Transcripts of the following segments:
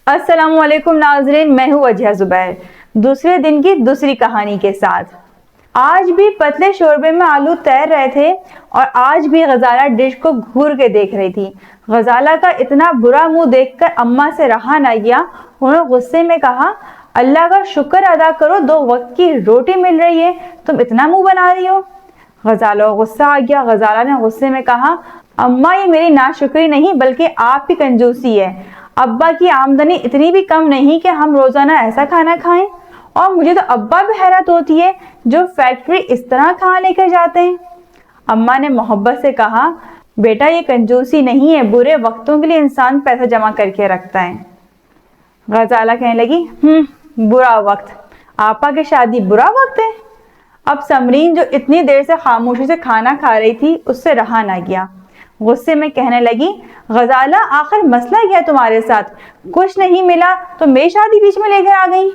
السلام علیکم ناظرین، میں ہوں وجیہہ زبیر، دوسرے دن کی دوسری کہانی کے ساتھ۔ آج بھی پتلے شوربے میں آلو تیر رہے تھے اور آج بھی غزالہ ڈش کو گھور کے دیکھ رہی تھی۔ غزالہ کا اتنا برا منہ دیکھ کر اماں سے رہا نہ گیا۔ انہوں نے غصے میں کہا، اللہ کا شکر ادا کرو، 2 وقت کی روٹی مل رہی ہے، تم اتنا منہ بنا رہی ہو۔ غزالہ کو غصہ آ گیا۔ غزالہ نے غصے میں کہا، اماں یہ میری ناشکری نہیں بلکہ آپ کی کنجوسی ہے۔ ابا کی آمدنی اتنی بھی کم نہیں کہ ہم روزانہ ایسا کھانا کھائیں، اور مجھے تو ابا بھی حیرت ہوتی ہے جو فیکٹری اس طرح کھانا لے کر جاتے ہیں۔ اماں نے محبت سے کہا، بیٹا یہ کنجوسی نہیں ہے، برے وقتوں کے لیے انسان پیسہ جمع کر کے رکھتا ہے۔ غزالہ کہنے لگی، برا وقت؟ آپا کی شادی برا وقت ہے؟ اب سمرین جو اتنی دیر سے خاموشی سے کھانا کھا رہی تھی، اس سے رہا نہ گیا۔ غصے میں کہنے لگی، غزالہ آخر مسئلہ کیا تمہارے ساتھ؟ کچھ نہیں ملا تو میری شادی بیچ میں لے کر آ گئی۔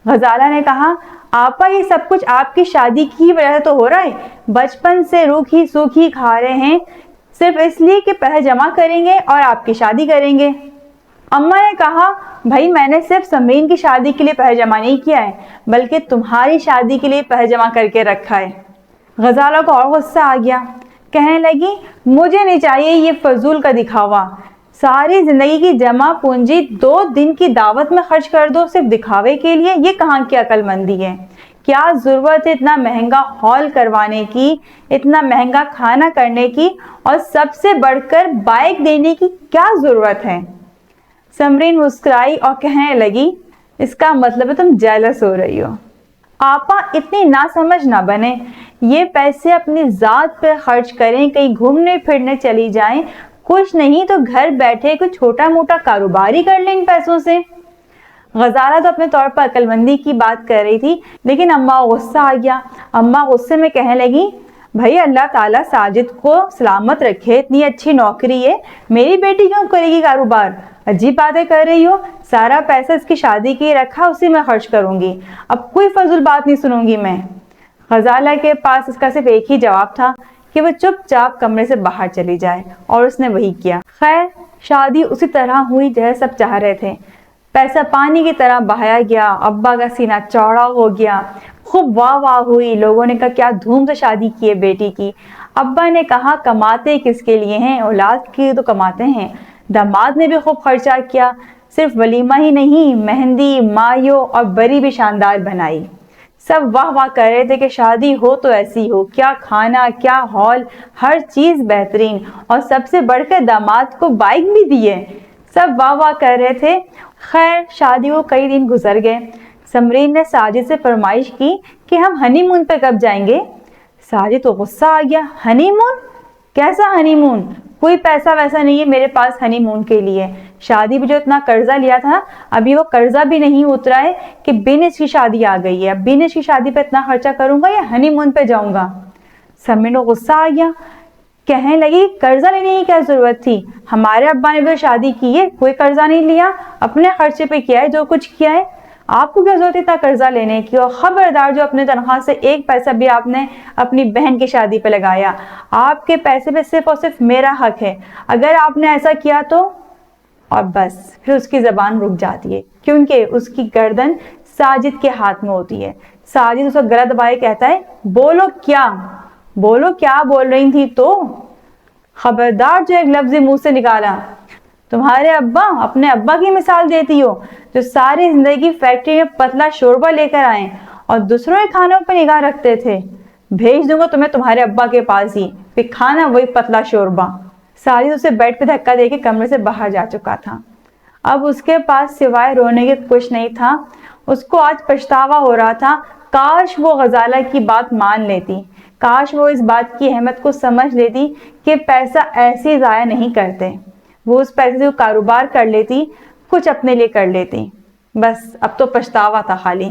غزالہ نے کہا، آپا یہ سب کچھ آپ کی شادی کی وجہ سے تو ہو رہا ہے، بچپن سے روکھی سوکھی کھا رہے ہیں صرف اس لیے کہ پیسے جمع کریں گے اور آپ کی شادی کریں گے۔ اماں نے کہا، بھائی میں نے صرف سمرین کی شادی کے لیے پیسے جمع نہیں کیا ہے بلکہ تمہاری شادی کے لیے پیسے جمع کر کے رکھا ہے۔ غزالہ کو اور غصہ آ گیا، کہنے لگی، مجھے نہیں چاہیے یہ فضول کا دکھاوا، ساری زندگی کی جمع پونجی 2 دن کی دعوت میں خرچ کر دو صرف دکھاوے کے لیے، یہ کہاں کی عقل مندی ہے؟ کیا ضرورت ہے اتنا مہنگا ہال کروانے کی، اتنا مہنگا کھانا کرنے کی، اور سب سے بڑھ کر بائک دینے کی کیا ضرورت ہے؟ سمرین مسکرائی اور کہنے لگی، اس کا مطلب ہے تم جیلس ہو رہی ہو۔ آپا اتنی ناسمجھ نہ بنے، یہ پیسے اپنی ذات پہ خرچ کریں، کہیں گھومنے پھرنے چلی جائیں، کچھ نہیں تو گھر بیٹھے کوئی چھوٹا موٹا کاروبار ہی کر لیں ان پیسوں سے۔ غزالہ تو اپنے طور پر عقل مندی کی بات کر رہی تھی، لیکن اماں کو غصہ آ گیا۔ اماں غصے میں کہنے لگی، بھائی اللہ تعالیٰ ساجد کو سلامت رکھے، اتنی اچھی نوکری ہے، میری بیٹی کیوں کرے گی کاروبار؟ عجیب باتیں کر رہی ہو، سارا پیسہ اس کی شادی کے رکھا، اسی میں خرچ کروں گی، اب کوئی فضول بات نہیں سنوں گی میں۔ غزالہ کے پاس اس کا صرف ایک ہی جواب تھا کہ وہ چپ چاپ کمرے سے باہر چلی جائے، اور اس نے وہی کیا۔ خیر شادی اسی طرح ہوئی جیسے سب چاہ رہے تھے، پیسہ پانی کی طرح بہایا گیا، ابا کا سینہ چوڑا ہو گیا، خوب واہ واہ ہوئی، لوگوں نے کہا کیا دھوم سے شادی کی ہے بیٹی کی۔ ابا نے کہا کماتے کس کے لیے ہیں، اولاد کی تو کماتے ہیں۔ داماد نے بھی خوب خرچہ کیا، صرف ولیمہ ہی نہیں، مہندی، مایو اور بری بھی شاندار بنائی۔ سب واہ واہ کر رہے تھے کہ شادی ہو تو ایسی ہو، کیا کھانا، کیا ہال، ہر چیز بہترین، اور سب سے بڑھ کر داماد کو بائک بھی دی ہے۔ سب واہ واہ کر رہے تھے۔ خیر شادی کو کئی دن گزر گئے۔ سمرین نے ساجد سے فرمائش کی کہ ہم ہنی مون پہ کب جائیں گے؟ ساجد کو غصہ آ گیا، ہنی مون؟ کیسا ہنی مون؟ کوئی پیسہ ویسا نہیں ہے میرے پاس ہنی مون کے لیے، شادی بھی جو اتنا قرضہ لیا تھا ابھی وہ قرضہ بھی نہیں اترا ہے کہ بینس کی شادی آ گئی ہے، اب بینس کی شادی پہ اتنا خرچہ کروں گا یا ہنی مون پہ جاؤں گا؟ سمرین کو غصہ آ گیا، کہنے لگی قرضہ لینے کی کیا ضرورت تھی؟ ہمارے ابا نے بھی شادی کی ہے، کوئی قرضہ نہیں لیا، اپنے خرچے پہ کیا ہے جو کچھ کیا ہے، آپ کو کیا ضرورت ہے اتنا قرضہ لینے کی؟ اور خبردار جو اپنے تنخواہ سے 1 پیسہ بھی آپ نے اپنی بہن کی شادی پہ لگایا، آپ کے پیسے پہ صرف اور صرف میرا حق ہے، اگر آپ نے ایسا کیا تو… اور بس پھر اس کی زبان رک جاتی ہے، کیونکہ اس کی گردن ساجد کے ہاتھ میں ہوتی ہے۔ ساجد اس کو گلا دبائے کہتا ہے، بولو کیا بول رہی تھی تو؟ خبردار جو ایک لفظ منہ سے نکالا، تمہارے ابا اپنے ابا کی مثال دیتی ہو جو ساری زندگی فیکٹری میں پتلا شوربہ لے کر آئے اور دوسروں کے کھانوں پر نگاہ رکھتے تھے۔ بھیج دوں گا تمہیں تمہارے ابا کے پاس ہی، پھر کھانا وہی پتلا شوربہ۔ ساجد اسے بیڈ پہ دھکا دے کے کمرے سے باہر جا چکا تھا۔ اب اس کے پاس سوائے رونے کے کچھ نہیں تھا۔ اس کو آج پچھتاوا ہو رہا تھا، کاش وہ غزالہ کی بات مان لیتی، کاش وہ اس بات کی اہمیت کو سمجھ لیتی کہ پیسہ ایسے ضائع نہیں کرتے، وہ اس پیسے سے کاروبار کر لیتی، کچھ اپنے لیے کر لیتی۔ بس اب تو پچھتاوا تھا خالی۔